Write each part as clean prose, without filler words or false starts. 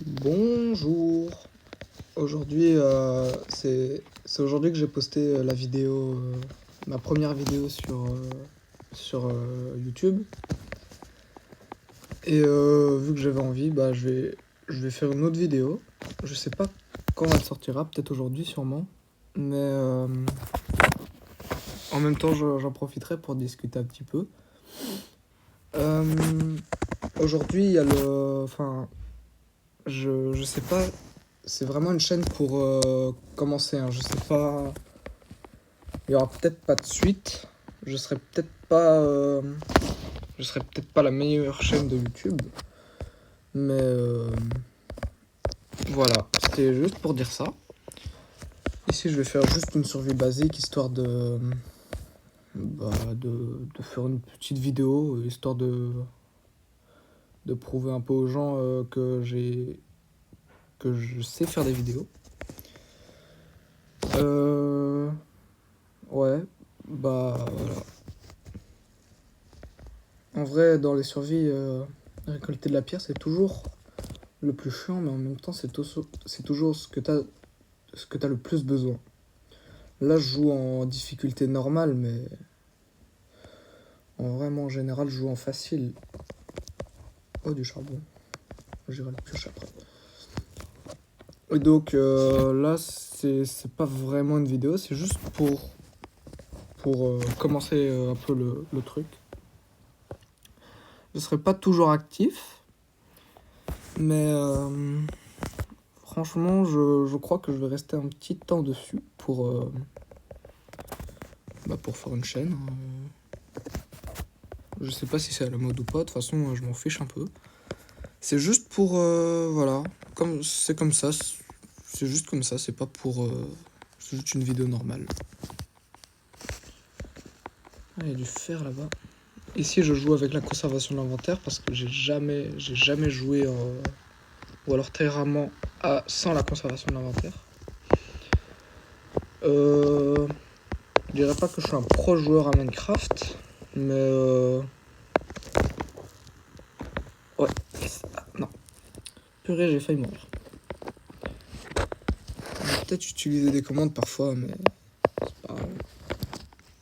Bonjour. Aujourd'hui, c'est aujourd'hui que j'ai posté la vidéo, ma première vidéo sur YouTube. Et vu que j'avais envie, je vais faire une autre vidéo. Je sais pas quand elle sortira, peut-être aujourd'hui sûrement. Mais en même temps, j'en profiterai pour discuter un petit peu. Aujourd'hui, il y a je sais pas, c'est vraiment une chaîne pour commencer, hein. Je sais pas, il y aura peut-être pas de suite. Je serai peut-être pas la meilleure chaîne de YouTube, mais voilà, c'était juste pour dire ça. Ici, je vais faire juste une survie basique, histoire de faire une petite vidéo, histoire de prouver un peu aux gens que je sais faire des vidéos. Ouais, voilà. En vrai, dans les survies, récolter de la pierre, c'est toujours le plus chiant, mais en même temps, c'est toujours ce que t'as le plus besoin. Là, je joue en difficulté normale, mais en général, je joue en facile. Oh, du charbon. J'irai la pioche après. Et donc, là, c'est pas vraiment une vidéo, c'est juste pour commencer un peu le truc. Je serai pas toujours actif, mais franchement, je crois que je vais rester un petit temps dessus pour faire une chaîne. Je sais pas si c'est à la mode ou pas, de toute façon, je m'en fiche un peu. C'est juste pour, voilà, c'est comme ça, c'est juste comme ça, c'est pas pour, c'est juste une vidéo normale. Ah, il y a du fer là-bas. Ici, je joue avec la conservation de l'inventaire parce que j'ai jamais joué, ou alors très rarement, sans la conservation de l'inventaire. Je dirais pas que je suis un pro joueur à Minecraft, mais ouais, non. Purée, j'ai failli mourir. Je vais peut-être utiliser des commandes parfois, mais c'est pas grave.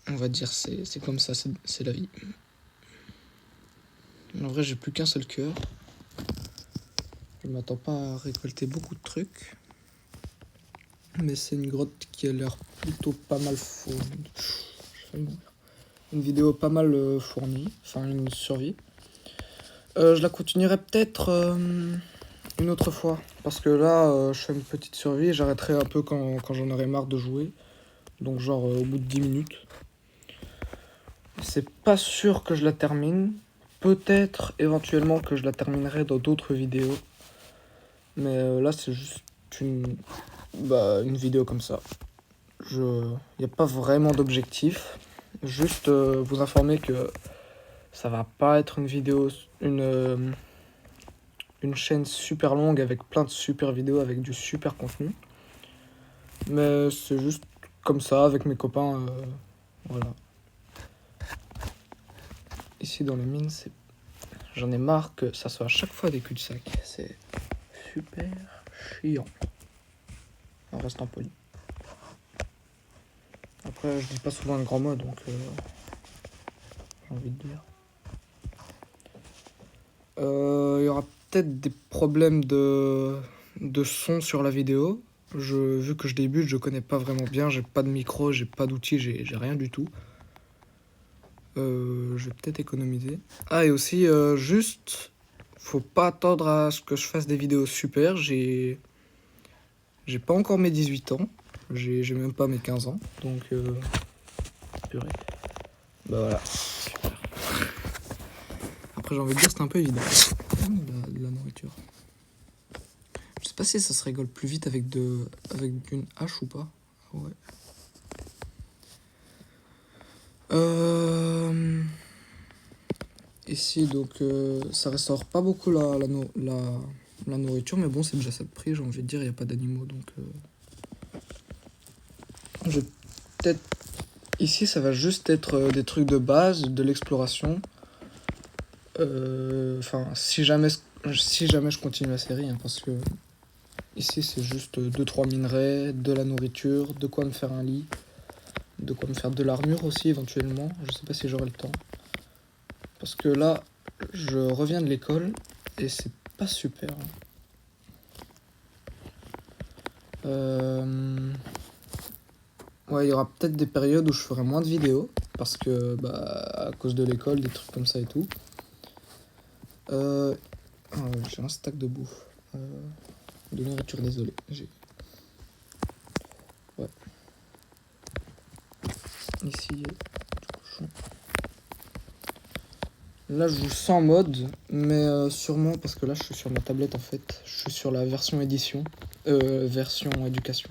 On va dire c'est comme ça, c'est la vie. En vrai, j'ai plus qu'un seul cœur. Je m'attends pas à récolter beaucoup de trucs. Mais c'est une grotte qui a l'air plutôt pas mal fournie. Une vidéo pas mal fournie, enfin une survie. Je la continuerai peut-être une autre fois. Parce que là, je fais une petite survie et j'arrêterai un peu quand j'en aurai marre de jouer. Donc genre au bout de 10 minutes. C'est pas sûr que je la termine. Peut-être éventuellement que je la terminerai dans d'autres vidéos. Mais là c'est juste une vidéo comme ça. Il n'y a pas vraiment d'objectif. Juste vous informer que ça va pas être une vidéo, une chaîne super longue avec plein de super vidéos, avec du super contenu. Mais c'est juste comme ça avec mes copains. Voilà. Ici dans les mines, j'en ai marre que ça soit à chaque fois des cul-de-sac. C'est super chiant. En restant poli. Après, je dis pas souvent un grand mot, donc j'ai envie de dire. Il y aura peut-être des problèmes de son sur la vidéo. Vu que je débute, je connais pas vraiment bien, j'ai pas de micro, j'ai pas d'outils, j'ai rien du tout. Je vais peut-être économiser. Ah, et aussi, juste, faut pas attendre à ce que je fasse des vidéos super. J'ai pas encore mes 18 ans, j'ai même pas mes 15 ans, donc purée. Bah voilà, super. Après, j'ai envie de dire, c'est un peu évident. De la nourriture. Je sais pas si ça se rigole plus vite avec une hache ou pas. Ouais. Ici, donc, ça restaure pas beaucoup la nourriture, mais bon, c'est déjà ça de prix, j'ai envie de dire, il n'y a pas d'animaux, donc... Je vais peut-être... Ici, ça va juste être des trucs de base, de l'exploration. Enfin, si jamais Si jamais je continue la série, hein, parce que ici c'est juste 2-3 minerais, de la nourriture, de quoi me faire un lit, de quoi me faire de l'armure aussi éventuellement. Je sais pas si j'aurai le temps. Parce que là, je reviens de l'école et c'est pas super. Ouais, il y aura peut-être des périodes où je ferai moins de vidéos parce que bah à cause de l'école, des trucs comme ça et tout. Ah ouais, j'ai un stack de bouffe. De nourriture, désolé. Ouais. Ici, il y a du cochon. Là, je joue sans mode, mais sûrement parce que là, je suis sur ma tablette en fait. Je suis sur la version édition, version éducation.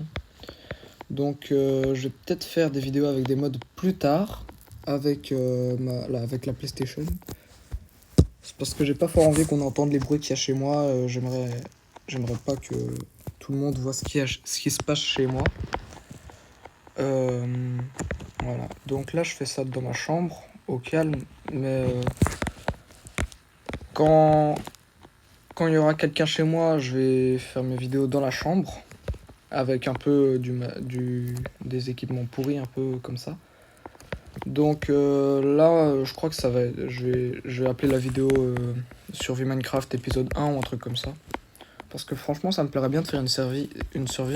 Donc, je vais peut-être faire des vidéos avec des mods plus tard, avec, avec la PlayStation. C'est parce que j'ai pas fort envie qu'on entende les bruits qu'il y a chez moi. J'aimerais pas que tout le monde voit ce qui se passe chez moi. Voilà. Donc là, je fais ça dans ma chambre, au calme. Mais quand il y aura quelqu'un chez moi, je vais faire mes vidéos dans la chambre, avec un peu des équipements pourris, un peu comme ça. Donc là, je crois que ça va. Je vais appeler la vidéo Survie Minecraft épisode 1 ou un truc comme ça. Parce que franchement, ça me plairait bien de faire une survie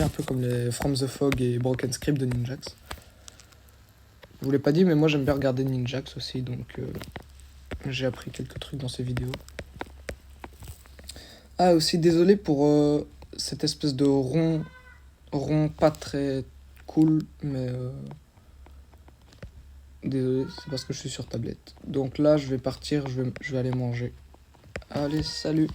un peu comme les From the Fog et Broken Script de Ninjax. Je vous l'ai pas dit, mais moi j'aime bien regarder Ninjax aussi, donc j'ai appris quelques trucs dans ces vidéos. Ah, aussi désolé pour cette espèce de rond pas très cool, mais désolé, c'est parce que je suis sur tablette. Donc là, je vais partir, je vais aller manger. Allez, salut!